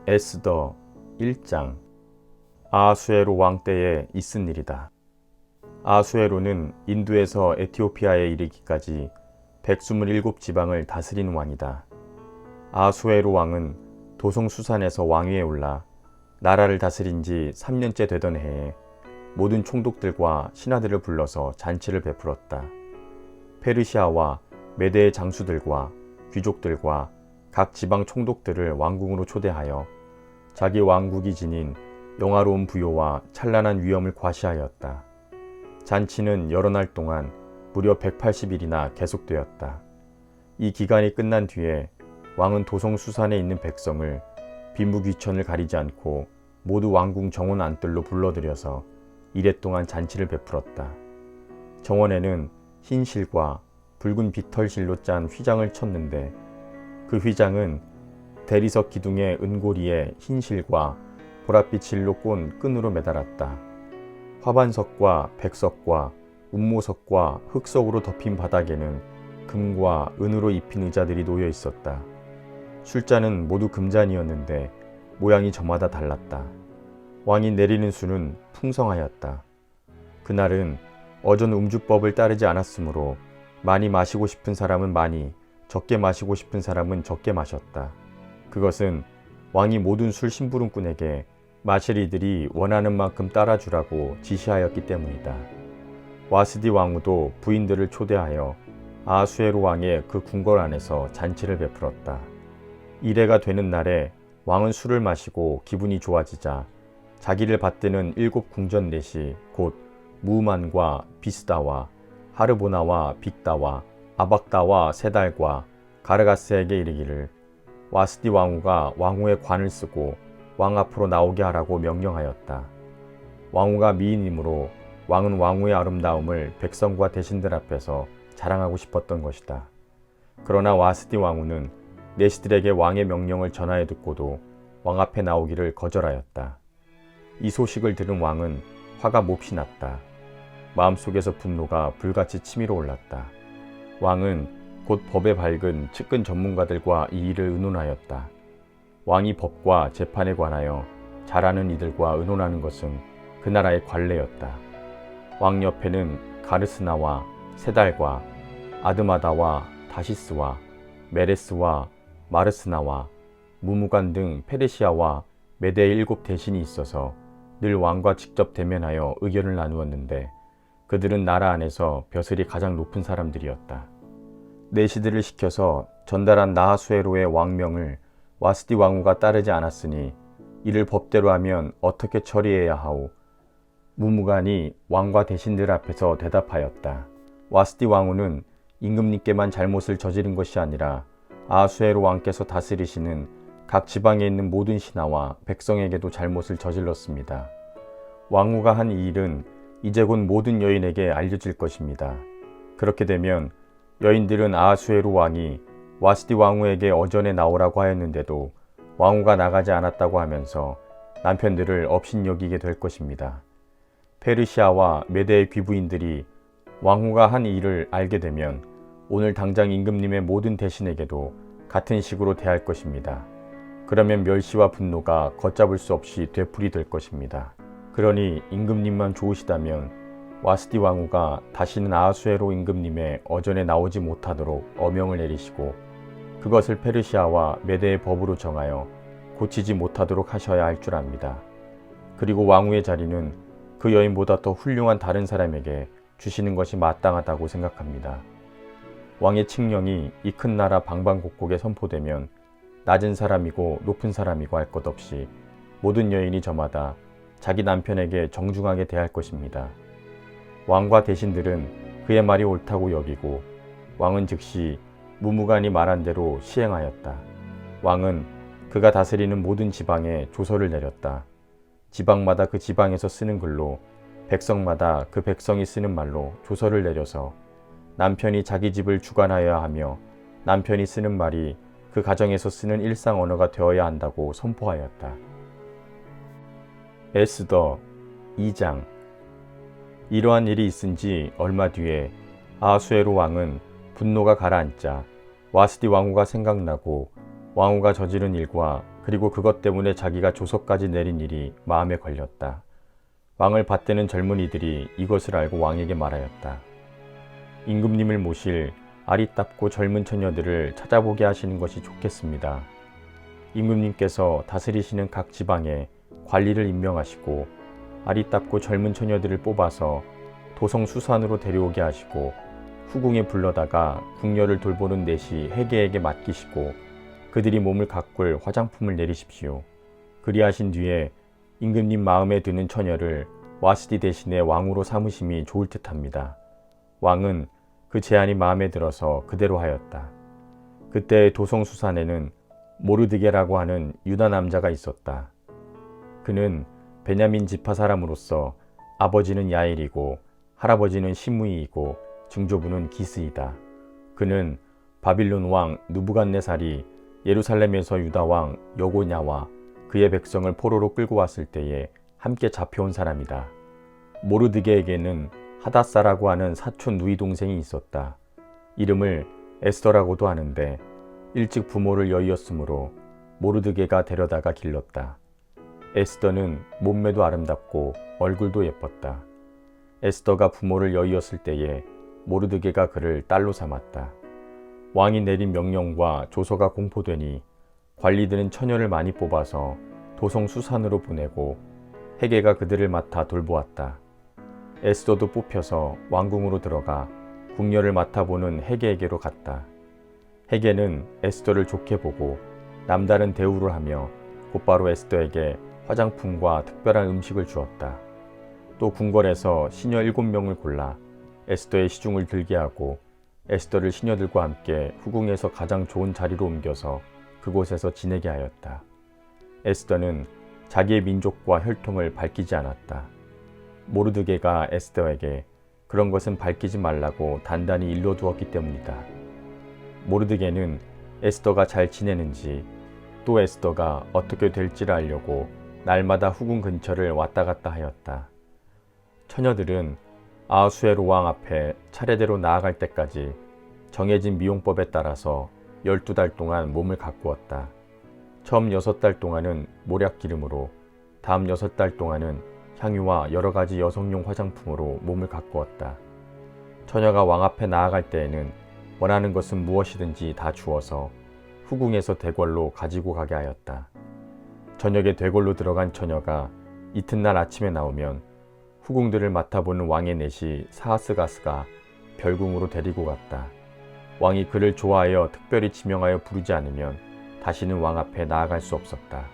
에스더 1장. 아하수에로 왕 때에 있은 일이다. 아하수에로는 인두에서 에티오피아에 이르기까지 127지방을 다스린 왕이다. 아하수에로 왕은 도성수산에서 왕위에 올라 나라를 다스린 지 3년째 되던 해에 모든 총독들과 신하들을 불러서 잔치를 베풀었다. 페르시아와 메대의 장수들과 귀족들과 각 지방 총독들을 왕궁으로 초대하여 자기 왕국이 지닌 영화로운 부요와 찬란한 위엄을 과시하였다. 잔치는 여러 날 동안 무려 180일이나 계속되었다. 이 기간이 끝난 뒤에 왕은 도성수산에 있는 백성을 비무귀천을 가리지 않고 모두 왕궁 정원 안뜰로 불러들여서 이랫동안 잔치를 베풀었다. 정원에는 흰 실과 붉은 비털실로 짠 휘장을 쳤는데 그 휘장은 대리석 기둥의 은고리에 흰 실과 보랏빛 실로 꼰 끈으로 매달았다. 화반석과 백석과 운모석과 흑석으로 덮인 바닥에는 금과 은으로 입힌 의자들이 놓여 있었다. 술잔은 모두 금잔이었는데 모양이 저마다 달랐다. 왕이 내리는 술은 풍성하였다. 그날은 어전 음주법을 따르지 않았으므로 많이 마시고 싶은 사람은 많이, 적게 마시고 싶은 사람은 적게 마셨다. 그것은 왕이 모든 술 심부름꾼에게 마실 이들이 원하는 만큼 따라주라고 지시하였기 때문이다. 와스디 왕후도 부인들을 초대하여 아하수에로 왕의 그 궁궐 안에서 잔치를 베풀었다. 이래가 되는 날에 왕은 술을 마시고 기분이 좋아지자 자기를 받드는 7 궁전 넷이 곧 무만과 비스다와 하르보나와 빅다와 아박다와 세달과 가르가스에게 이르기를 와스디 왕후가 왕후의 관을 쓰고 왕 앞으로 나오게 하라고 명령하였다. 왕후가 미인이므로 왕은 왕후의 아름다움을 백성과 대신들 앞에서 자랑하고 싶었던 것이다. 그러나 와스디 왕후는 내시들에게 왕의 명령을 전하여 듣고도 왕 앞에 나오기를 거절하였다. 이 소식을 들은 왕은 화가 몹시 났다. 마음속에서 분노가 불같이 치밀어 올랐다. 왕은 곧 법에 밝은 측근 전문가들과 이 일을 의논하였다. 왕이 법과 재판에 관하여 잘하는 이들과 의논하는 것은 그 나라의 관례였다. 왕 옆에는 가르스나와 세달과 아드마다와 다시스와 메레스와 마르스나와 무무간 등 페르시아와 메대의 7 대신이 있어서 늘 왕과 직접 대면하여 의견을 나누었는데 그들은 나라 안에서 벼슬이 가장 높은 사람들이었다. 내시들을 시켜서 전달한 나하수에로의 왕명을 와스디 왕후가 따르지 않았으니 이를 법대로 하면 어떻게 처리해야 하오? 무무간이 왕과 대신들 앞에서 대답하였다. 와스디 왕후는 임금님께만 잘못을 저지른 것이 아니라 아하수에로 왕께서 다스리시는 각 지방에 있는 모든 신하와 백성에게도 잘못을 저질렀습니다. 왕후가 한 이 일은 이제 곧 모든 여인에게 알려질 것입니다. 그렇게 되면 여인들은 아하수에로 왕이 와스디 왕후에게 어전에 나오라고 하였는데도 왕후가 나가지 않았다고 하면서 남편들을 업신여기게 될 것입니다. 페르시아와 메대의 귀부인들이 왕후가 한 일을 알게 되면 오늘 당장 임금님의 모든 대신에게도 같은 식으로 대할 것입니다. 그러면 멸시와 분노가 걷잡을 수 없이 되풀이될 것입니다. 그러니 임금님만 좋으시다면 와스디 왕후가 다시는 아하수에로 임금님의 어전에 나오지 못하도록 어명을 내리시고 그것을 페르시아와 메대의 법으로 정하여 고치지 못하도록 하셔야 할 줄 압니다. 그리고 왕후의 자리는 그 여인보다 더 훌륭한 다른 사람에게 주시는 것이 마땅하다고 생각합니다. 왕의 칙령이 이 큰 나라 방방곡곡에 선포되면 낮은 사람이고 높은 사람이고 할 것 없이 모든 여인이 저마다 자기 남편에게 정중하게 대할 것입니다. 왕과 대신들은 그의 말이 옳다고 여기고 왕은 즉시 무무간이 말한 대로 시행하였다. 왕은 그가 다스리는 모든 지방에 조서를 내렸다. 지방마다 그 지방에서 쓰는 글로 백성마다 그 백성이 쓰는 말로 조서를 내려서 남편이 자기 집을 주관하여야 하며 남편이 쓰는 말이 그 가정에서 쓰는 일상 언어가 되어야 한다고 선포하였다. 에스더 2장. 이러한 일이 있은 지 얼마 뒤에 아하수에로 왕은 분노가 가라앉자 와스디 왕후가 생각나고 왕후가 저지른 일과 그리고 그것 때문에 자기가 조서까지 내린 일이 마음에 걸렸다. 왕을 받드는 젊은이들이 이것을 알고 왕에게 말하였다. 임금님을 모실 아리답고 젊은 처녀들을 찾아보게 하시는 것이 좋겠습니다. 임금님께서 다스리시는 각 지방에 관리를 임명하시고 아리답고 젊은 처녀들을 뽑아서 도성 수산으로 데려오게 하시고 후궁에 불러다가 궁녀를 돌보는 내시 해계에게 맡기시고 그들이 몸을 가꿀 화장품을 내리십시오. 그리하신 뒤에 임금님 마음에 드는 처녀를 와스디 대신에 왕으로 삼으심이 좋을 듯합니다. 왕은 그 제안이 마음에 들어서 그대로 하였다. 그때 도성 수산에는 모르드게라고 하는 유다 남자가 있었다. 그는 베냐민 지파 사람으로서 아버지는 야일이고 할아버지는 시므이이고 증조부는 기스이다. 그는 바빌론 왕 느부갓네살이 예루살렘에서 유다 왕 여고냐와 그의 백성을 포로로 끌고 왔을 때에 함께 잡혀온 사람이다. 모르드게에게는 하닷사라고 하는 사촌 누이 동생이 있었다. 이름을 에스더라고도 하는데 일찍 부모를 여의었으므로 모르드게가 데려다가 길렀다. 에스더는 몸매도 아름답고 얼굴도 예뻤다. 에스더가 부모를 여의었을 때에 모르드게가 그를 딸로 삼았다. 왕이 내린 명령과 조서가 공포되니 관리들은 처녀를 많이 뽑아서 도성 수산으로 보내고 해계가 그들을 맡아 돌보았다. 에스더도 뽑혀서 왕궁으로 들어가 궁녀를 맡아보는 해계에게로 갔다. 해계는 에스더를 좋게 보고 남다른 대우를 하며 곧바로 에스더에게 화장품과 특별한 음식을 주었다. 또 궁궐에서 시녀 7명을 골라 에스더의 시중을 들게 하고 에스더를 시녀들과 함께 후궁에서 가장 좋은 자리로 옮겨서 그곳에서 지내게 하였다. 에스더는 자기의 민족과 혈통을 밝히지 않았다. 모르드게가 에스더에게 그런 것은 밝히지 말라고 단단히 일러두었기 때문이다. 모르드게는 에스더가 잘 지내는지 또 에스더가 어떻게 될지를 알려고 날마다 후궁 근처를 왔다 갔다 하였다. 처녀들은 아하수에로 왕 앞에 차례대로 나아갈 때까지 정해진 미용법에 따라서 12달 동안 몸을 가꾸었다. 처음 6달 동안은 모략기름으로, 다음 6달 동안은 향유와 여러 가지 여성용 화장품으로 몸을 가꾸었다. 처녀가 왕 앞에 나아갈 때에는 원하는 것은 무엇이든지 다 주어서 후궁에서 대궐로 가지고 가게 하였다. 저녁에 대궐로 들어간 처녀가 이튿날 아침에 나오면 후궁들을 맡아보는 왕의 내시 사하스가스가 별궁으로 데리고 갔다. 왕이 그를 좋아하여 특별히 지명하여 부르지 않으면 다시는 왕 앞에 나아갈 수 없었다.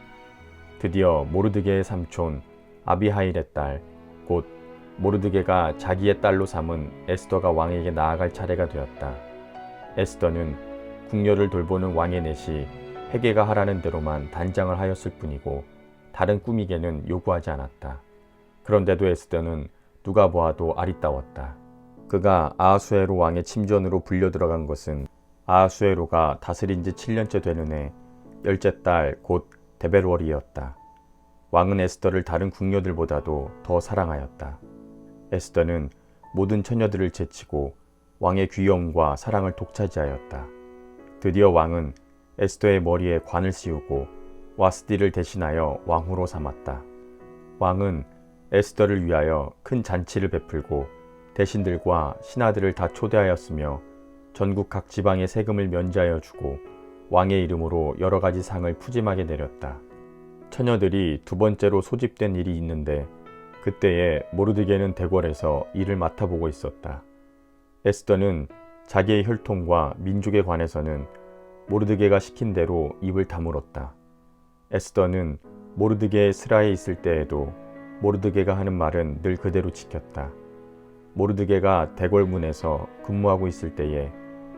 드디어 모르드게의 삼촌 아비하일의 딸, 곧 모르드게가 자기의 딸로 삼은 에스더가 왕에게 나아갈 차례가 되었다. 에스더는 궁녀를 돌보는 왕의 내시 해계가 하라는 대로만 단장을 하였을 뿐이고 다른 꾸미개는 요구하지 않았다. 그런데도 에스더는 누가 보아도 아리따웠다. 그가 아하수에로 왕의 침전으로 불려 들어간 것은 아하수에로가 다스린 지 7년째 되는 해 10째 달 곧 데벨월이었다. 왕은 에스더를 다른 궁녀들보다도 더 사랑하였다. 에스더는 모든 처녀들을 제치고 왕의 귀여움과 사랑을 독차지하였다. 드디어 왕은 에스더의 머리에 관을 씌우고 와스디를 대신하여 왕후로 삼았다. 왕은 에스더를 위하여 큰 잔치를 베풀고 대신들과 신하들을 다 초대하였으며 전국 각 지방의 세금을 면제하여 주고 왕의 이름으로 여러 가지 상을 푸짐하게 내렸다. 처녀들이 두 번째로 소집된 일이 있는데 그때에 모르드게는 대궐에서 일을 맡아보고 있었다. 에스더는 자기의 혈통과 민족에 관해서는 모르드게가 시킨 대로 입을 다물었다. 에스더는 모르드게의 스라에 있을 때에도 모르드게가 하는 말은 늘 그대로 지켰다. 모르드게가 대궐문에서 근무하고 있을 때에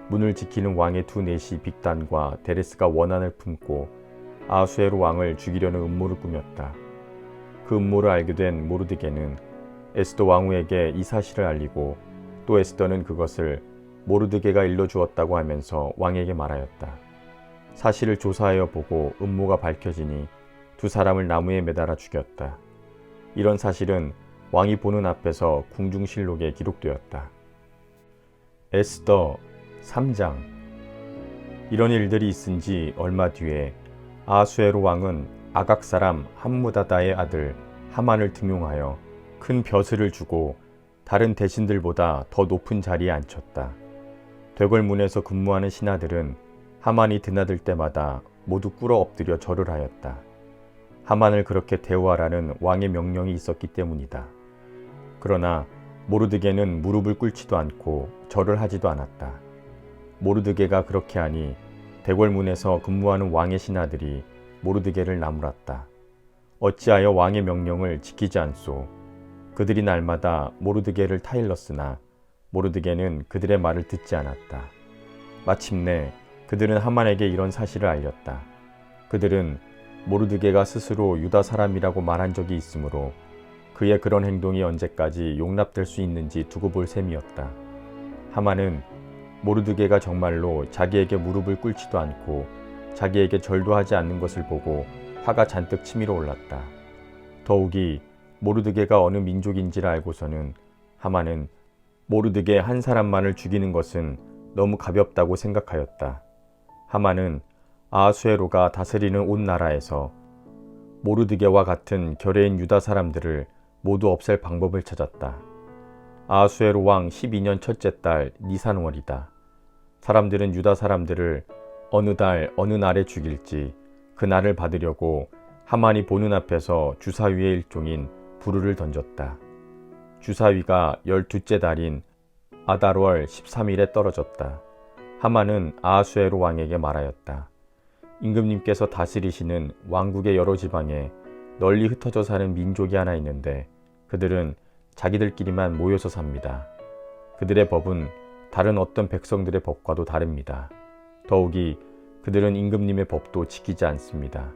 문을 지키는 왕의 두 내시 빅단과 데레스가 원한을 품고 아하수에로 왕을 죽이려는 음모를 꾸몄다. 그 음모를 알게 된 모르드게는 에스더 왕후에게 이 사실을 알리고 또 에스더는 그것을 모르드게가 일러주었다고 하면서 왕에게 말하였다. 사실을 조사하여 보고 음모가 밝혀지니 두 사람을 나무에 매달아 죽였다. 이런 사실은 왕이 보는 앞에서 궁중실록에 기록되었다. 에스더 3장. 이런 일들이 있은 지 얼마 뒤에 아수에로 왕은 아각 사람 함무다다의 아들 하만을 등용하여 큰 벼슬을 주고 다른 대신들보다 더 높은 자리에 앉혔다. 되궐문에서 근무하는 신하들은 하만이 드나들 때마다 모두 꿇어 엎드려 절을 하였다. 하만을 그렇게 대우하라는 왕의 명령이 있었기 때문이다. 그러나 모르드게는 무릎을 꿇지도 않고 절을 하지도 않았다. 모르드게가 그렇게 하니 대궐문에서 근무하는 왕의 신하들이 모르드게를 나무랐다. 어찌하여 왕의 명령을 지키지 않소? 그들이 날마다 모르드게를 타일렀으나 모르드게는 그들의 말을 듣지 않았다. 마침내 그들은 하만에게 이런 사실을 알렸다. 그들은 모르드게가 스스로 유다 사람이라고 말한 적이 있으므로 그의 그런 행동이 언제까지 용납될 수 있는지 두고 볼 셈이었다. 하만은 모르드게가 정말로 자기에게 무릎을 꿇지도 않고 자기에게 절도 하지 않는 것을 보고 화가 잔뜩 치밀어 올랐다. 더욱이 모르드게가 어느 민족인지를 알고서는 하만은 모르드게 한 사람만을 죽이는 것은 너무 가볍다고 생각하였다. 하만은 아하수에로가 다스리는 온 나라에서 모르드게와 같은 결혜인 유다 사람들을 모두 없앨 방법을 찾았다. 아하수에로 왕 12년 첫째 달 니산월이다. 사람들은 유다 사람들을 어느 달 어느 날에 죽일지 그 날을 받으려고 하만이 보는 앞에서 주사위의 일종인 부르를 던졌다. 주사위가 12째 달인 아달월 13일에 떨어졌다. 하만은 아하수에로 왕에게 말하였다. 임금님께서 다스리시는 왕국의 여러 지방에 널리 흩어져 사는 민족이 하나 있는데 그들은 자기들끼리만 모여서 삽니다. 그들의 법은 다른 어떤 백성들의 법과도 다릅니다. 더욱이 그들은 임금님의 법도 지키지 않습니다.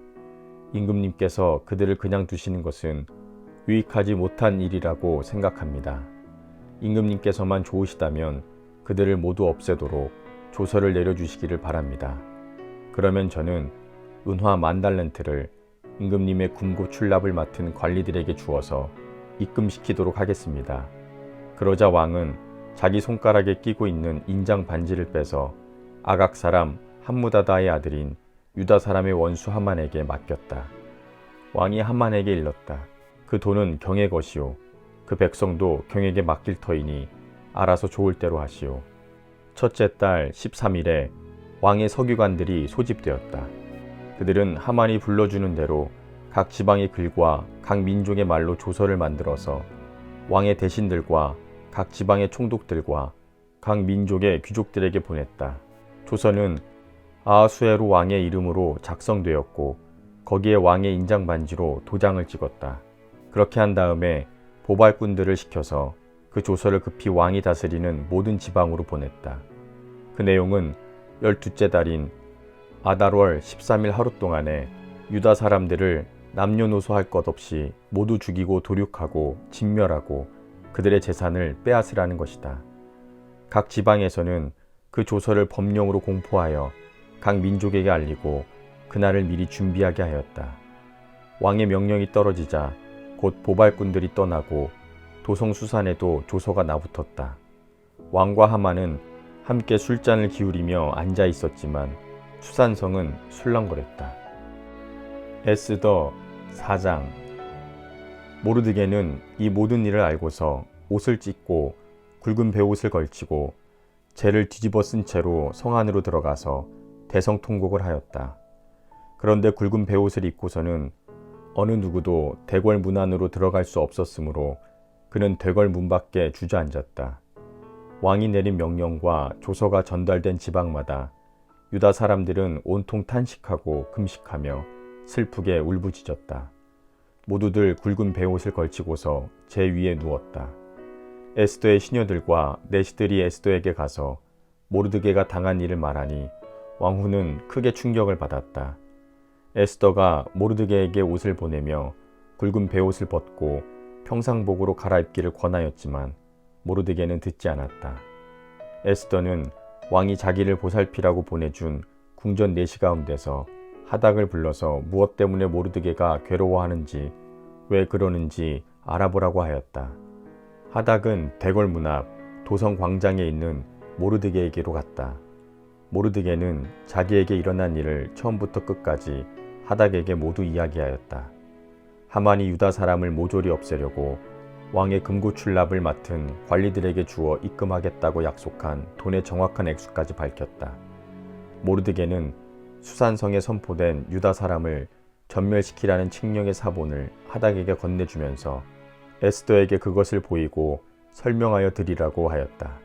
임금님께서 그들을 그냥 두시는 것은 유익하지 못한 일이라고 생각합니다. 임금님께서만 좋으시다면 그들을 모두 없애도록 조서를 내려주시기를 바랍니다. 그러면 저는 은화 10,000달란트를 임금님의 군고 출납을 맡은 관리들에게 주어서 입금시키도록 하겠습니다. 그러자 왕은 자기 손가락에 끼고 있는 인장 반지를 빼서 아각 사람 함무다다의 아들인 유다 사람의 원수 하만에게 맡겼다. 왕이 하만에게 일렀다. 그 돈은 경의 것이요 그 백성도 경에게 맡길 터이니 알아서 좋을 대로 하시오. 첫째 달 13일에 왕의 서기관들이 소집되었다. 그들은 하만이 불러주는 대로 각 지방의 글과 각 민족의 말로 조서를 만들어서 왕의 대신들과 각 지방의 총독들과 각 민족의 귀족들에게 보냈다. 조서는 아하수에로 왕의 이름으로 작성되었고 거기에 왕의 인장 반지로 도장을 찍었다. 그렇게 한 다음에 보발꾼들을 시켜서 그 조서를 급히 왕이 다스리는 모든 지방으로 보냈다. 그 내용은 12째 달인 아달월 13일 하루 동안에 유다 사람들을 남녀노소 할 것 없이 모두 죽이고 도륙하고 진멸하고 그들의 재산을 빼앗으라는 것이다. 각 지방에서는 그 조서를 법령으로 공포하여 각 민족에게 알리고 그날을 미리 준비하게 하였다. 왕의 명령이 떨어지자 곧 보발꾼들이 떠나고 도성수산에도 조서가 나붙었다. 왕과 하만은 함께 술잔을 기울이며 앉아 있었지만 수산성은 술렁거렸다. 에스더 4장. 모르드게는 이 모든 일을 알고서 옷을 찢고 굵은 베옷을 걸치고 재를 뒤집어 쓴 채로 성 안으로 들어가서 대성통곡을 하였다. 그런데 굵은 베옷을 입고서는 어느 누구도 대궐 문 안으로 들어갈 수 없었으므로 그는 대궐 문 밖에 주저앉았다. 왕이 내린 명령과 조서가 전달된 지방마다 유다 사람들은 온통 탄식하고 금식하며 슬프게 울부짖었다. 모두들 굵은 베옷을 걸치고서 제 위에 누웠다. 에스더의 시녀들과 내시들이 에스더에게 가서 모르드게가 당한 일을 말하니 왕후는 크게 충격을 받았다. 에스더가 모르드게에게 옷을 보내며 굵은 베옷을 벗고 평상복으로 갈아입기를 권하였지만 모르드게는 듣지 않았다. 에스더는 왕이 자기를 보살피라고 보내준 궁전 내시 가운데서 하닥을 불러서 무엇 때문에 모르드게가 괴로워하는지 왜 그러는지 알아보라고 하였다. 하닥은 대궐 문 앞 도성 광장에 있는 모르드게에게로 갔다. 모르드게는 자기에게 일어난 일을 처음부터 끝까지 하닥에게 모두 이야기하였다. 하만이 유다 사람을 모조리 없애려고 왕의 금고출납을 맡은 관리들에게 주어 입금하겠다고 약속한 돈의 정확한 액수까지 밝혔다. 모르드게는 수산성에 선포된 유다 사람을 전멸시키라는 칙령의 사본을 하닥에게 건네주면서 에스더에게 그것을 보이고 설명하여 드리라고 하였다.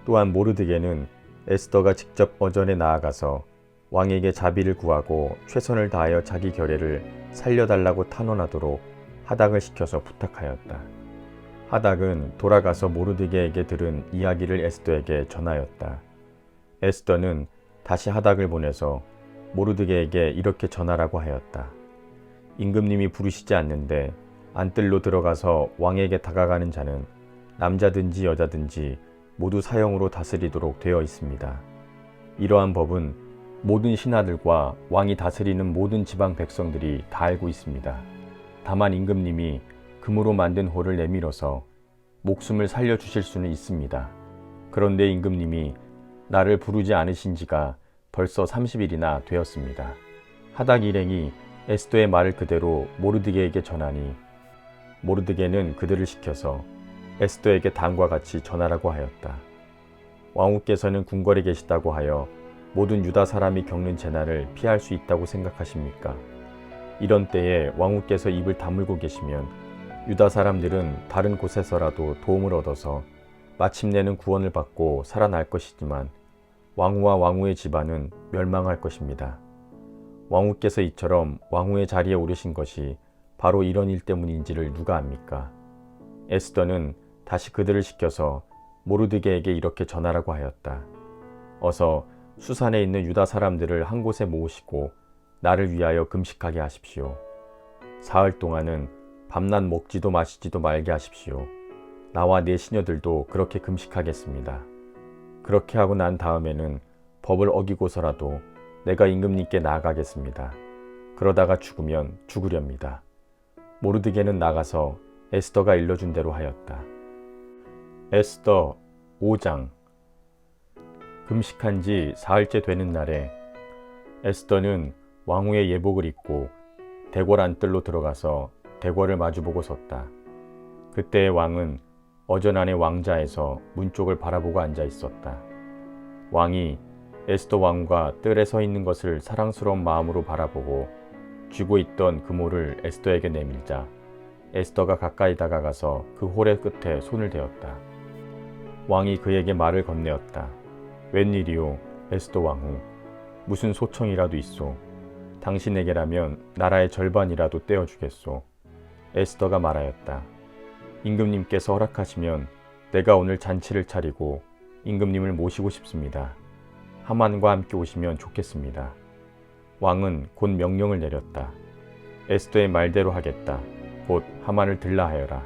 또한 모르드게는 에스더가 직접 어전에 나아가서 왕에게 자비를 구하고 최선을 다하여 자기 결례를 살려달라고 탄원하도록 하닥을 시켜서 부탁하였다. 하닥은 돌아가서 모르드게에게 들은 이야기를 에스더에게 전하였다. 에스더는 다시 하닥을 보내서 모르드게에게 이렇게 전하라고 하였다. 임금님이 부르시지 않는데 안뜰로 들어가서 왕에게 다가가는 자는 남자든지 여자든지 모두 사형으로 다스리도록 되어 있습니다. 이러한 법은 모든 신하들과 왕이 다스리는 모든 지방 백성들이 다 알고 있습니다. 다만 임금님이 금으로 만든 호를 내밀어서 목숨을 살려주실 수는 있습니다. 그런데 임금님이 나를 부르지 않으신 지가 벌써 30일이나 되었습니다. 하닥 일행이 에스더의 말을 그대로 모르드게에게 전하니 모르드게는 그들을 시켜서 에스더에게 다음과 같이 전하라고 하였다. 왕후께서는 궁궐에 계시다고 하여 모든 유다 사람이 겪는 재난을 피할 수 있다고 생각하십니까? 이런 때에 왕후께서 입을 다물고 계시면 유다 사람들은 다른 곳에서라도 도움을 얻어서 마침내는 구원을 받고 살아날 것이지만 왕후와 왕후의 집안은 멸망할 것입니다. 왕후께서 이처럼 왕후의 자리에 오르신 것이 바로 이런 일 때문인지를 누가 압니까? 에스더는 다시 그들을 시켜서 모르드게에게 이렇게 전하라고 하였다. 어서 수산에 있는 유다 사람들을 한 곳에 모으시고 나를 위하여 금식하게 하십시오. 사흘 동안은 밤낮 먹지도 마시지도 말게 하십시오. 나와 내 시녀들도 그렇게 금식하겠습니다. 그렇게 하고 난 다음에는 법을 어기고서라도 내가 임금님께 나아가겠습니다. 그러다가 죽으면 죽으렵니다. 모르드게는 나가서 에스더가 일러준 대로 하였다. 에스더 5장. 금식한 지 사흘째 되는 날에 에스더는 왕후의 예복을 입고 대궐 안뜰로 들어가서 대궐을 마주보고 섰다. 그때 왕은 어전 안의 왕자에서 문 쪽을 바라보고 앉아 있었다. 왕이 에스더 왕과 뜰에 서 있는 것을 사랑스러운 마음으로 바라보고 쥐고 있던 금호를 에스더에게 내밀자 에스더가 가까이 다가가서 그 홀의 끝에 손을 대었다. 왕이 그에게 말을 건네었다. 웬일이오, 에스더 왕후. 무슨 소청이라도 있소. 당신에게라면 나라의 절반이라도 떼어주겠소. 에스더가 말하였다. 임금님께서 허락하시면 내가 오늘 잔치를 차리고 임금님을 모시고 싶습니다. 하만과 함께 오시면 좋겠습니다. 왕은 곧 명령을 내렸다. 에스더의 말대로 하겠다. 곧 하만을 들라 하여라.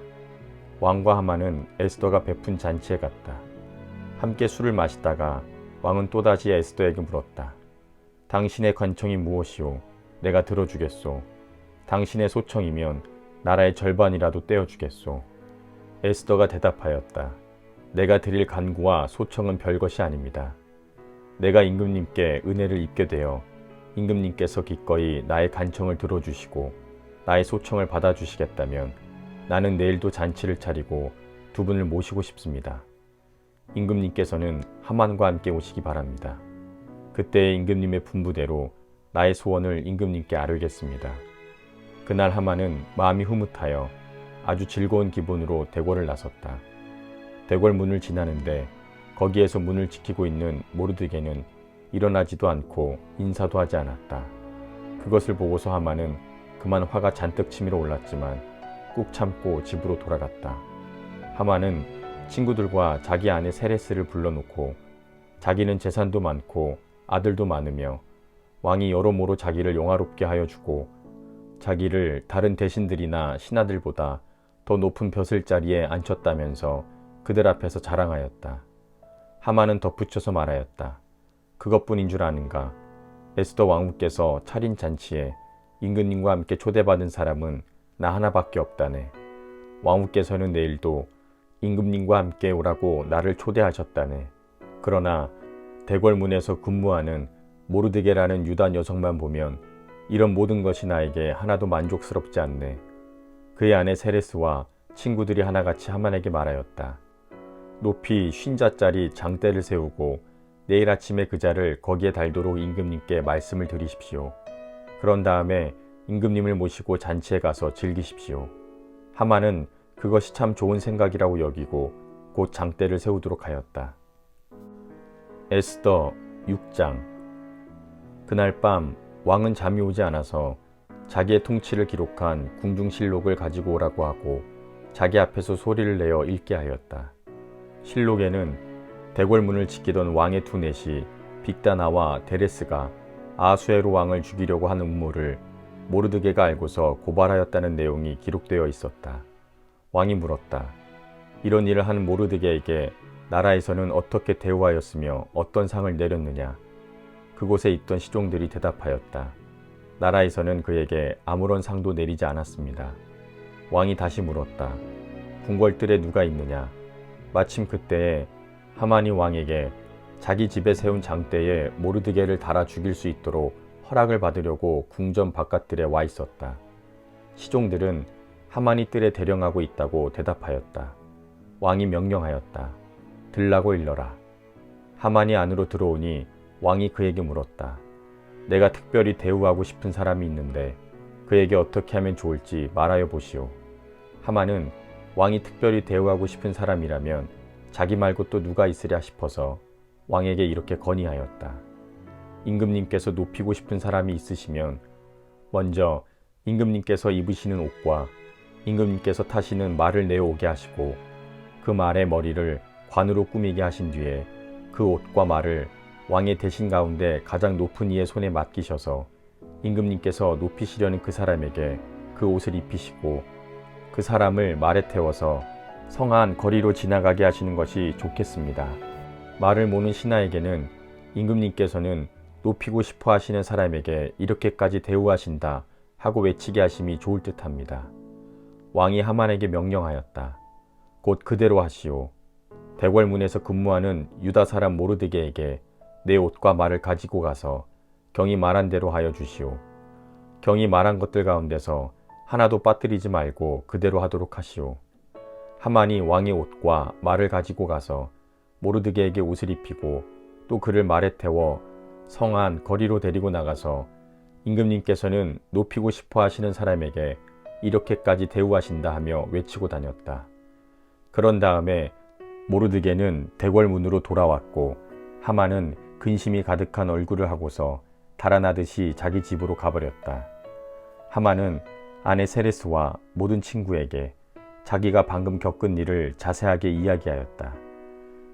왕과 하만은 에스더가 베푼 잔치에 갔다. 함께 술을 마시다가 왕은 또다시 에스더에게 물었다. 당신의 관청이 무엇이오? 내가 들어주겠소. 당신의 소청이면 나라의 절반이라도 떼어주겠소. 에스더가 대답하였다. 내가 드릴 간구와 소청은 별것이 아닙니다. 내가 임금님께 은혜를 입게 되어 임금님께서 기꺼이 나의 간청을 들어주시고 나의 소청을 받아주시겠다면 나는 내일도 잔치를 차리고 두 분을 모시고 싶습니다. 임금님께서는 하만과 함께 오시기 바랍니다. 그때 임금님의 분부대로 나의 소원을 임금님께 아뢰겠습니다. 그날 하만은 마음이 흐뭇하여 아주 즐거운 기분으로 대궐을 나섰다. 대궐 문을 지나는데 거기에서 문을 지키고 있는 모르드게는 일어나지도 않고 인사도 하지 않았다. 그것을 보고서 하만은 그만 화가 잔뜩 치밀어 올랐지만 꾹 참고 집으로 돌아갔다. 하만은 친구들과 자기 아내 세레스를 불러놓고 자기는 재산도 많고 아들도 많으며 왕이 여러모로 자기를 영화롭게 하여 주고 자기를 다른 대신들이나 신하들보다 더 높은 벼슬자리에 앉혔다면서 그들 앞에서 자랑하였다. 하만은 덧붙여서 말하였다. 그것뿐인 줄 아는가? 에스더 왕후께서 차린 잔치에 임금님과 함께 초대받은 사람은 나 하나밖에 없다네. 왕후께서는 내일도 임금님과 함께 오라고 나를 초대하셨다네. 그러나 대궐문에서 근무하는 모르드게라는 유다 녀석만 보면 이런 모든 것이 나에게 하나도 만족스럽지 않네. 그의 아내 세레스와 친구들이 하나같이 하만에게 말하였다. 높이 50자짜리 장대를 세우고 내일 아침에 그 자를 거기에 달도록 임금님께 말씀을 드리십시오. 그런 다음에 임금님을 모시고 잔치에 가서 즐기십시오. 하만은 그것이 참 좋은 생각이라고 여기고 곧 장대를 세우도록 하였다. 에스더 6장. 그날 밤 왕은 잠이 오지 않아서 자기의 통치를 기록한 궁중실록을 가지고 오라고 하고 자기 앞에서 소리를 내어 읽게 하였다. 실록에는 대궐문을 지키던 왕의 두 넷이 빅다나와 데레스가 아수에로 왕을 죽이려고 하는 음모를 모르드게가 알고서 고발하였다는 내용이 기록되어 있었다. 왕이 물었다. 이런 일을 한 모르드게에게 나라에서는 어떻게 대우하였으며 어떤 상을 내렸느냐? 그곳에 있던 시종들이 대답하였다. 나라에서는 그에게 아무런 상도 내리지 않았습니다. 왕이 다시 물었다. 궁궐들에 누가 있느냐? 마침 그때에 하만이 왕에게 자기 집에 세운 장대에 모르드게를 달아 죽일 수 있도록 허락을 받으려고 궁전 바깥들에 와 있었다. 시종들은 하만이 뜰에 대령하고 있다고 대답하였다. 왕이 명령하였다. 들라고 일러라. 하만이 안으로 들어오니 왕이 그에게 물었다. 내가 특별히 대우하고 싶은 사람이 있는데 그에게 어떻게 하면 좋을지 말하여 보시오. 하만은 왕이 특별히 대우하고 싶은 사람이라면 자기 말고 또 누가 있으랴 싶어서 왕에게 이렇게 건의하였다. 임금님께서 높이고 싶은 사람이 있으시면 먼저 임금님께서 입으시는 옷과 임금님께서 타시는 말을 내어오게 하시고 그 말의 머리를 관으로 꾸미게 하신 뒤에 그 옷과 말을 왕의 대신 가운데 가장 높은 이의 손에 맡기셔서 임금님께서 높이시려는 그 사람에게 그 옷을 입히시고 그 사람을 말에 태워서 성안 거리로 지나가게 하시는 것이 좋겠습니다. 말을 모는 신하에게는 임금님께서는 높이고 싶어 하시는 사람에게 이렇게까지 대우하신다 하고 외치게 하심이 좋을 듯합니다. 왕이 하만에게 명령하였다. 곧 그대로 하시오. 대궐문에서 근무하는 유다 사람 모르드게에게 내 옷과 말을 가지고 가서 경이 말한 대로 하여 주시오. 경이 말한 것들 가운데서 하나도 빠뜨리지 말고 그대로 하도록 하시오. 하만이 왕의 옷과 말을 가지고 가서 모르드게에게 옷을 입히고 또 그를 말에 태워 성안 거리로 데리고 나가서 임금님께서는 높이고 싶어 하시는 사람에게 이렇게까지 대우하신다 하며 외치고 다녔다. 그런 다음에 모르드게는 대궐문으로 돌아왔고 하만은 근심이 가득한 얼굴을 하고서 달아나듯이 자기 집으로 가버렸다. 하만은 아내 세레스와 모든 친구에게 자기가 방금 겪은 일을 자세하게 이야기하였다.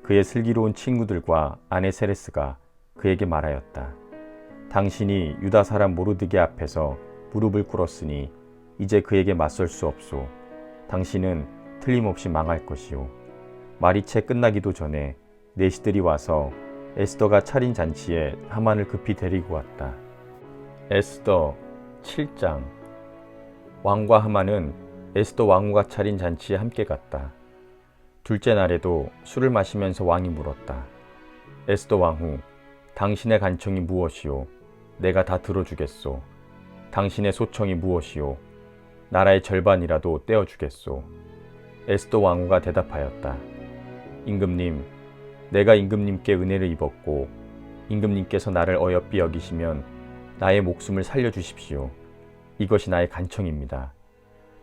그의 슬기로운 친구들과 아내 세레스가 그에게 말하였다. 당신이 유다 사람 모르드게 앞에서 무릎을 꿇었으니 이제 그에게 맞설 수 없소. 당신은 틀림없이 망할 것이오. 말이 채 끝나기도 전에 내시들이 와서 에스더가 차린 잔치에 하만을 급히 데리고 왔다. 에스더 7장. 왕과 하만은 에스더 왕후가 차린 잔치에 함께 갔다. 둘째 날에도 술을 마시면서 왕이 물었다. 에스더 왕후, 당신의 간청이 무엇이오? 내가 다 들어주겠소. 당신의 소청이 무엇이오? 나라의 절반이라도 떼어주겠소. 에스더 왕후가 대답하였다. 임금님, 내가 임금님께 은혜를 입었고 임금님께서 나를 어여삐 여기시면 나의 목숨을 살려주십시오. 이것이 나의 간청입니다.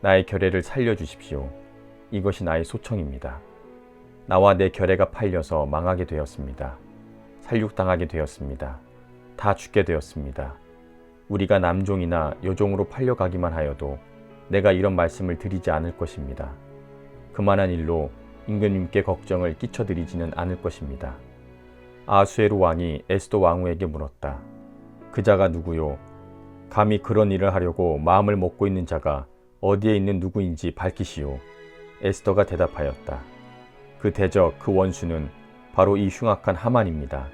나의 결례를 살려주십시오. 이것이 나의 소청입니다. 나와 내 결례가 팔려서 망하게 되었습니다. 살육당하게 되었습니다. 다 죽게 되었습니다. 우리가 남종이나 여종으로 팔려가기만 하여도 내가 이런 말씀을 드리지 않을 것입니다. 그만한 일로 임금님께 걱정을 끼쳐드리지는 않을 것입니다. 아수에로 왕이 에스더 왕후에게 물었다. 그 자가 누구요? 감히 그런 일을 하려고 마음을 먹고 있는 자가 어디에 있는 누구인지 밝히시오. 에스더가 대답하였다. 그 대적, 그 원수는 바로 이 흉악한 하만입니다.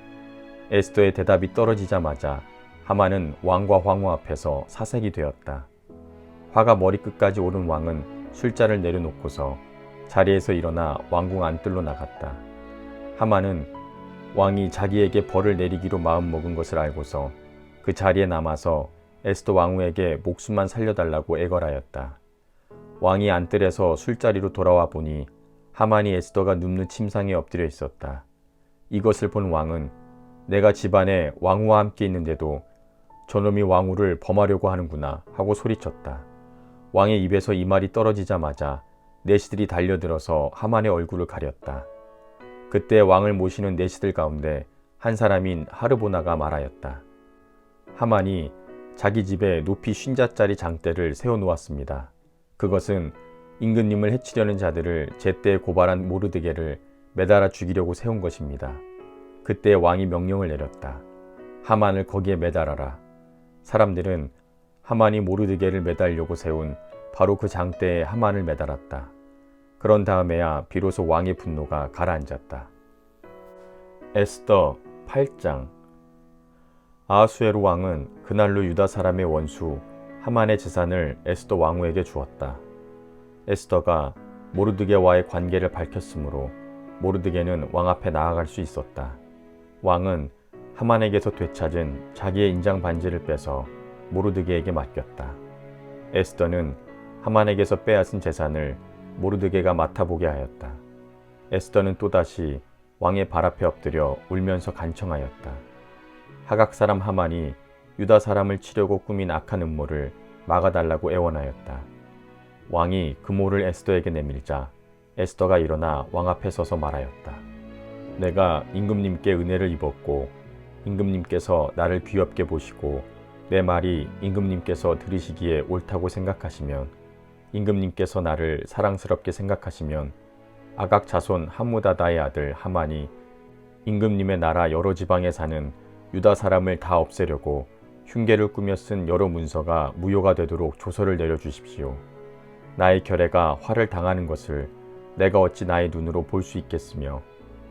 에스더의 대답이 떨어지자마자 하만은 왕과 황후 앞에서 사색이 되었다. 화가 머리끝까지 오른 왕은 술잔을 내려놓고서 자리에서 일어나 왕궁 안뜰로 나갔다. 하만은 왕이 자기에게 벌을 내리기로 마음먹은 것을 알고서 그 자리에 남아서 에스더 왕후에게 목숨만 살려달라고 애걸하였다. 왕이 안뜰에서 술자리로 돌아와 보니 하만이 에스더가 눕는 침상에 엎드려 있었다. 이것을 본 왕은 내가 집안에 왕후와 함께 있는데도 저놈이 왕후를 범하려고 하는구나 하고 소리쳤다. 왕의 입에서 이 말이 떨어지자마자 내시들이 달려들어서 하만의 얼굴을 가렸다. 그때 왕을 모시는 내시들 가운데 한 사람인 하르보나가 말하였다. 하만이 자기 집에 높이 50자짜리 장대를 세워놓았습니다. 그것은 임금님을 해치려는 자들을 제때에 고발한 모르드게를 매달아 죽이려고 세운 것입니다. 그때 왕이 명령을 내렸다. 하만을 거기에 매달아라. 사람들은 하만이 모르드게를 매달려고 세운 바로 그 장대에 하만을 매달았다. 그런 다음에야 비로소 왕의 분노가 가라앉았다. 에스더 8장. 아하수에로 왕은 그날로 유다 사람의 원수 하만의 재산을 에스더 왕후에게 주었다. 에스더가 모르드게와의 관계를 밝혔으므로 모르드게는 왕 앞에 나아갈 수 있었다. 왕은 하만에게서 되찾은 자기의 인장 반지를 빼서 모르드게에게 맡겼다. 에스더는 하만에게서 빼앗은 재산을 모르드게가 맡아보게 하였다. 에스더는 또다시 왕의 발 앞에 엎드려 울면서 간청하였다. 하각 사람 하만이 유다 사람을 치려고 꾸민 악한 음모를 막아달라고 애원하였다. 왕이 그 모를 에스더에게 내밀자 에스더가 일어나 왕 앞에 서서 말하였다. 내가 임금님께 은혜를 입었고 임금님께서 나를 귀엽게 보시고 내 말이 임금님께서 들으시기에 옳다고 생각하시면 임금님께서 나를 사랑스럽게 생각하시면 아각 자손 함무다다의 아들 하만이 임금님의 나라 여러 지방에 사는 유다 사람을 다 없애려고 흉계를 꾸며 쓴 여러 문서가 무효가 되도록 조서를 내려주십시오. 나의 결례가 화를 당하는 것을 내가 어찌 나의 눈으로 볼 수 있겠으며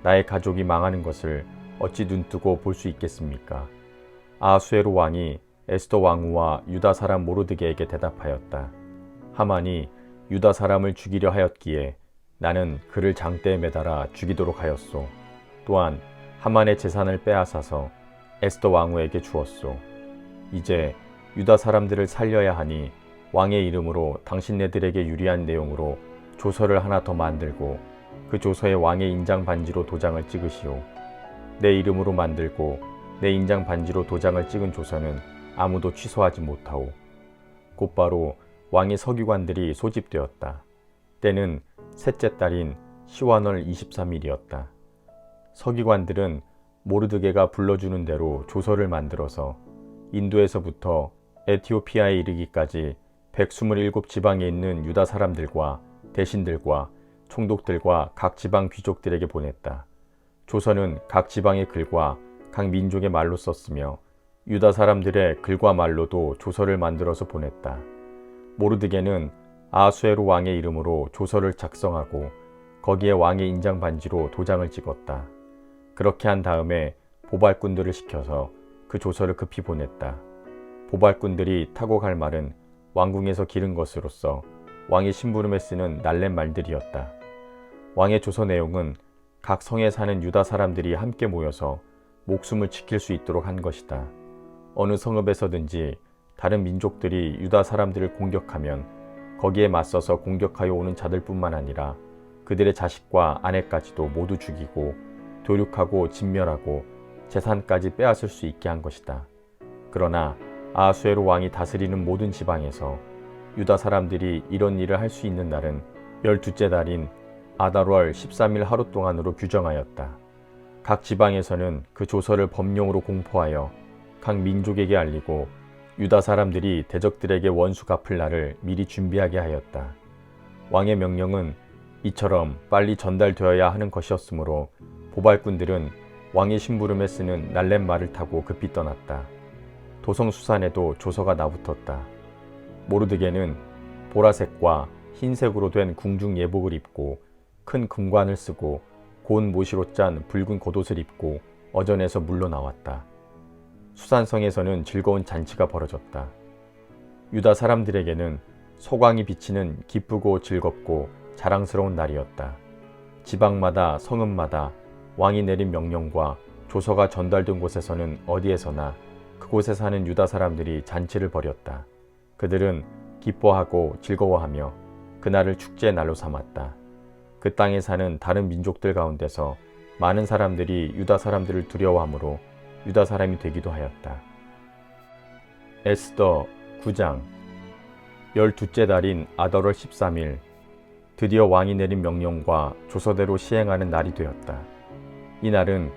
나의 가족이 망하는 것을 어찌 눈뜨고 볼 수 있겠습니까? 아하수에로 왕이 에스더 왕후와 유다 사람 모르드게에게 대답하였다. 하만이 유다 사람을 죽이려 하였기에 나는 그를 장대에 매달아 죽이도록 하였소. 또한 하만의 재산을 빼앗아서 에스더 왕후에게 주었소. 이제 유다 사람들을 살려야 하니 왕의 이름으로 당신네들에게 유리한 내용으로 조서를 하나 더 만들고 그 조서에 왕의 인장 반지로 도장을 찍으시오. 내 이름으로 만들고 내 인장 반지로 도장을 찍은 조서는 아무도 취소하지 못하오. 곧바로 왕의 서기관들이 소집되었다. 때는 셋째 달인 시완월 23일이었다. 서기관들은 모르드게가 불러주는 대로 조서를 만들어서 인도에서부터 에티오피아에 이르기까지 127지방에 있는 유다 사람들과 대신들과 총독들과 각 지방 귀족들에게 보냈다. 조서는 각 지방의 글과 각 민족의 말로 썼으며 유다 사람들의 글과 말로도 조서를 만들어서 보냈다. 모르드게는 아하수에로 왕의 이름으로 조서를 작성하고 거기에 왕의 인장 반지로 도장을 찍었다. 그렇게 한 다음에 보발꾼들을 시켜서 그 조서를 급히 보냈다. 보발꾼들이 타고 갈 말은 왕궁에서 기른 것으로서 왕의 심부름에 쓰는 날랜 말들이었다. 왕의 조서 내용은 각 성에 사는 유다 사람들이 함께 모여서 목숨을 지킬 수 있도록 한 것이다. 어느 성읍에서든지 다른 민족들이 유다 사람들을 공격하면 거기에 맞서서 공격하여 오는 자들뿐만 아니라 그들의 자식과 아내까지도 모두 죽이고 도륙하고 진멸하고 재산까지 빼앗을 수 있게 한 것이다. 그러나 아하수에로 왕이 다스리는 모든 지방에서 유다 사람들이 이런 일을 할 수 있는 날은 12째 달인 아달월 13일 하루 동안으로 규정하였다. 각 지방에서는 그 조서를 법령으로 공포하여 각 민족에게 알리고 유다 사람들이 대적들에게 원수 갚을 날을 미리 준비하게 하였다. 왕의 명령은 이처럼 빨리 전달되어야 하는 것이었으므로 보발꾼들은 왕의 심부름에 쓰는 날랜 말을 타고 급히 떠났다. 도성수산에도 조서가 나붙었다. 모르드게는 보라색과 흰색으로 된 궁중 예복을 입고 큰 금관을 쓰고 고운 모시로 짠 붉은 겉옷을 입고 어전에서 물러나왔다. 수산성에서는 즐거운 잔치가 벌어졌다. 유다 사람들에게는 소광이 비치는 기쁘고 즐겁고 자랑스러운 날이었다. 지방마다 성읍마다 왕이 내린 명령과 조서가 전달된 곳에서는 어디에서나 그곳에 사는 유다 사람들이 잔치를 벌였다. 그들은 기뻐하고 즐거워하며 그날을 축제의 날로 삼았다. 그 땅에 사는 다른 민족들 가운데서 많은 사람들이 유다 사람들을 두려워하므로 유다 사람이 되기도 하였다. 에스더 9장. 12째 달인 아달월 13일 드디어 왕이 내린 명령과 조서대로 시행하는 날이 되었다. 이 날은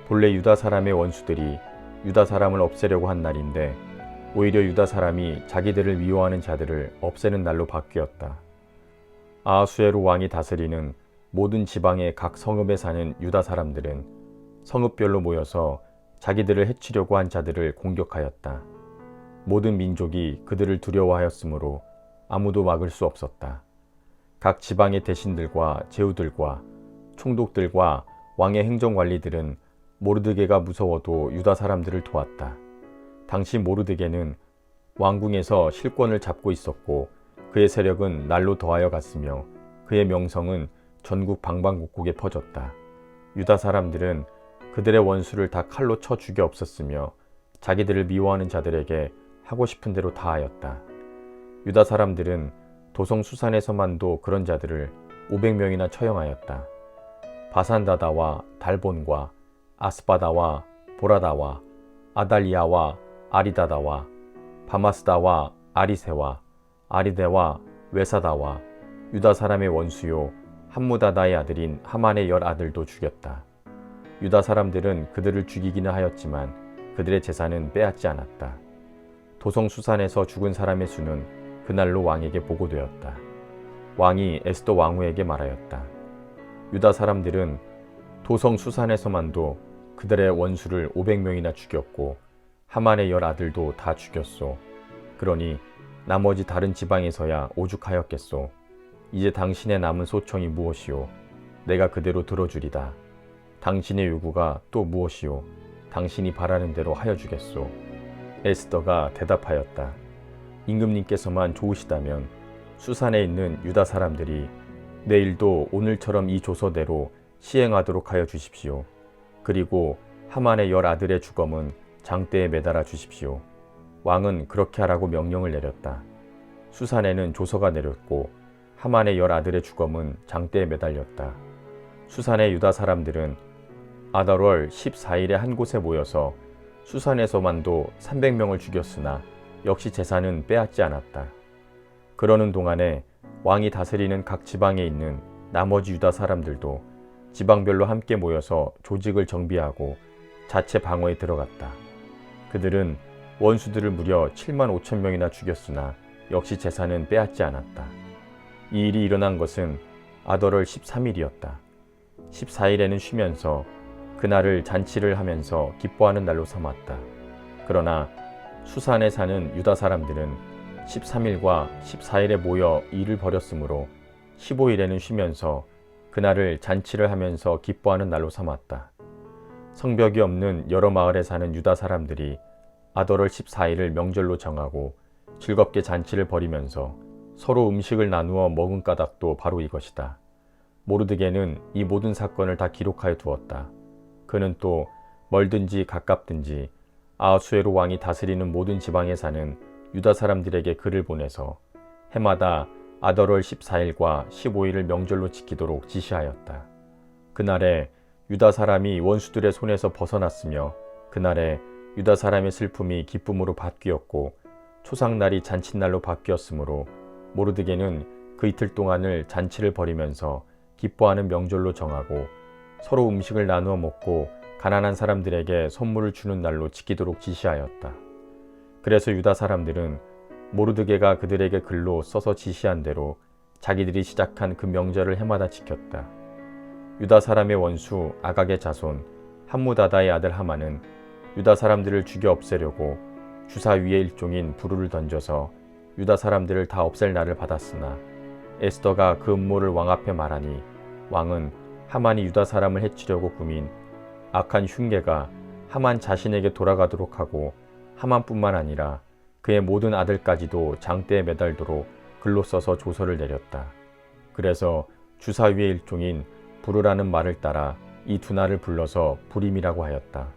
본래 유다 사람의 원수들이 유다 사람을 없애려고 한 날인데 오히려 유다 사람이 자기들을 미워하는 자들을 없애는 날로 바뀌었다. 아하수에로 왕이 다스리는 모든 지방의 각 성읍에 사는 유다 사람들은 성읍별로 모여서 자기들을 해치려고 한 자들을 공격하였다. 모든 민족이 그들을 두려워하였으므로 아무도 막을 수 없었다. 각 지방의 대신들과 제후들과 총독들과 왕의 행정관리들은 모르드게가 무서워도 유다 사람들을 도왔다. 당시 모르드게는 왕궁에서 실권을 잡고 있었고 그의 세력은 날로 더하여 갔으며 그의 명성은 전국 방방곡곡에 퍼졌다. 유다 사람들은 그들의 원수를 다 칼로 쳐 죽여 없었으며 자기들을 미워하는 자들에게 하고 싶은 대로 다 하였다. 유다 사람들은 도성 수산에서만도 그런 자들을 500명이나 처형하였다. 바산다다와 달본과 아스바다와 보라다와 아달리아와 아리다다와 바마스다와 아리세와 아리데와 외사다와 유다 사람의 원수요 함무다다의 아들인 하만의 10아들도 죽였다. 유다 사람들은 그들을 죽이기는 하였지만 그들의 재산은 빼앗지 않았다. 도성 수산에서 죽은 사람의 수는 그날로 왕에게 보고되었다. 왕이 에스더 왕후에게 말하였다. 유다 사람들은 도성 수산에서만도 그들의 원수를 500명이나 죽였고 하만의 10아들도 다 죽였소. 그러니 나머지 다른 지방에서야 오죽하였겠소. 이제 당신의 남은 소청이 무엇이오? 내가 그대로 들어주리다. 당신의 요구가 또 무엇이오? 당신이 바라는 대로 하여 주겠소. 에스더가 대답하였다. 임금님께서만 좋으시다면 수산에 있는 유다 사람들이 내일도 오늘처럼 이 조서대로 시행하도록 하여 주십시오. 그리고 하만의 10아들의 주검은 장대에 매달아 주십시오. 왕은 그렇게 하라고 명령을 내렸다. 수산에는 조서가 내렸고 하만의 10아들의 주검은 장대에 매달렸다. 수산의 유다 사람들은 아달월 14일에 한 곳에 모여서 수산에서만도 300명을 죽였으나 역시 재산은 빼앗지 않았다. 그러는 동안에 왕이 다스리는 각 지방에 있는 나머지 유다 사람들도 지방별로 함께 모여서 조직을 정비하고 자체 방어에 들어갔다. 그들은 원수들을 무려 7만 5천 명이나 죽였으나 역시 재산은 빼앗지 않았다. 이 일이 일어난 것은 아달월 13일이었다. 14일에는 쉬면서 그날을 잔치를 하면서 기뻐하는 날로 삼았다. 그러나 수산에 사는 유다 사람들은 13일과 14일에 모여 일을 벌였으므로 15일에는 쉬면서 그날을 잔치를 하면서 기뻐하는 날로 삼았다. 성벽이 없는 여러 마을에 사는 유다 사람들이 아달월 14일을 명절로 정하고 즐겁게 잔치를 벌이면서 서로 음식을 나누어 먹은 까닭도 바로 이것이다. 모르드게는 이 모든 사건을 다 기록하여 두었다. 그는 또 멀든지 가깝든지 아하수에로 왕이 다스리는 모든 지방에 사는 유다 사람들에게 글을 보내서 해마다 아달월 14일과 15일을 명절로 지키도록 지시하였다. 그날에 유다 사람이 원수들의 손에서 벗어났으며 그날에 유다 사람의 슬픔이 기쁨으로 바뀌었고 초상날이 잔칫날로 바뀌었으므로 모르드게는 그 이틀 동안을 잔치를 벌이면서 기뻐하는 명절로 정하고 서로 음식을 나누어 먹고 가난한 사람들에게 선물을 주는 날로 지키도록 지시하였다. 그래서 유다 사람들은 모르드게가 그들에게 글로 써서 지시한 대로 자기들이 시작한 그 명절을 해마다 지켰다. 유다 사람의 원수 아각의 자손 함무다다의 아들 하만은 유다 사람들을 죽여 없애려고 주사 위에 일종인 불을 던져서 유다 사람들을 다 없앨 날을 받았으나 에스더가 그 음모를 왕 앞에 말하니 왕은 하만이 유다 사람을 해치려고 꾸민 악한 흉계가 하만 자신에게 돌아가도록 하고 하만뿐만 아니라 그의 모든 아들까지도 장대에 매달도록 글로 써서 조서를 내렸다. 그래서 주사 위의 일종인 부르라는 말을 따라 이 두 날을 불러서 부림이라고 하였다.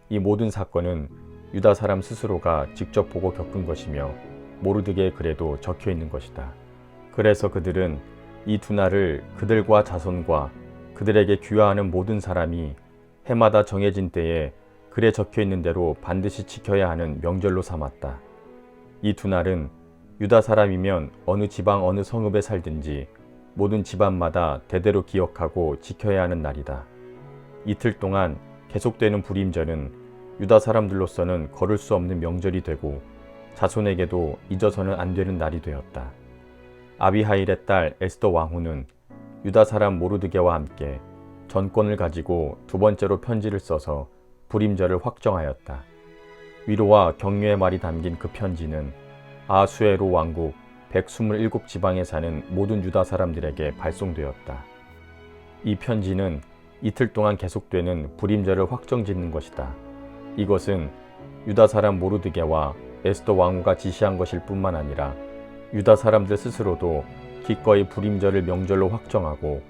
이 모든 사건은 유다 사람 스스로가 직접 보고 겪은 것이며 모르드게의 글에도 적혀 있는 것이다. 그래서 그들은 이 두 날을 그들과 자손과 그들에게 귀화하는 모든 사람이 해마다 정해진 때에 글에 적혀 있는 대로 반드시 지켜야 하는 명절로 삼았다. 이 두 날은 유다 사람이면 어느 지방 어느 성읍에 살든지 모든 집안마다 대대로 기억하고 지켜야 하는 날이다. 이틀 동안 계속되는 불임절은 유다 사람들로서는 거를 수 없는 명절이 되고 자손에게도 잊어서는 안 되는 날이 되었다. 아비하일의 딸 에스더 왕후는 유다 사람 모르드게와 함께 전권을 가지고 두 번째로 편지를 써서 불임절을 확정하였다. 위로와 격려의 말이 담긴 그 편지는 아수에로 왕국 127지방에 사는 모든 유다 사람들에게 발송되었다. 이 편지는 이틀 동안 계속되는 불임절을 확정짓는 것이다. 이것은 유다 사람 모르드게와 에스더 왕후가 지시한 것일 뿐만 아니라 유다 사람들 스스로도 기꺼이 불임절을 명절로 확정하고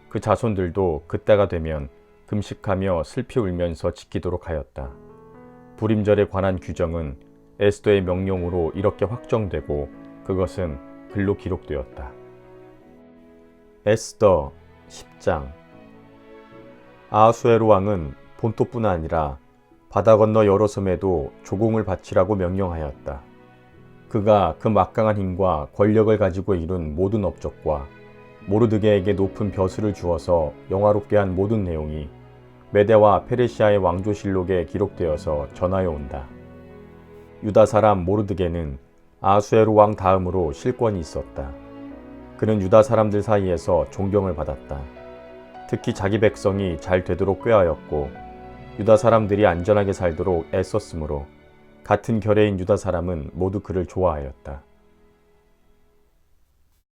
그 자손들도 그때가 되면 금식하며 슬피 울면서 지키도록 하였다. 불임절에 관한 규정은 에스더의 명령으로 이렇게 확정되고 그것은 글로 기록되었다. 에스더 10장. 아하수에로 왕은 본토뿐 아니라 바다 건너 여러 섬에도 조공을 바치라고 명령하였다. 그가 그 막강한 힘과 권력을 가지고 이룬 모든 업적과 모르드게에게 높은 벼슬을 주어서 영화롭게 한 모든 내용이 메대와 페르시아의 왕조실록에 기록되어서 전하여 온다. 유다 사람 모르드게는 아하수에로 왕 다음으로 실권이 있었다. 그는 유다 사람들 사이에서 존경을 받았다. 특히 자기 백성이 잘 되도록 꾀하였고 유다 사람들이 안전하게 살도록 애썼으므로 같은 결의인 유다 사람은 모두 그를 좋아하였다.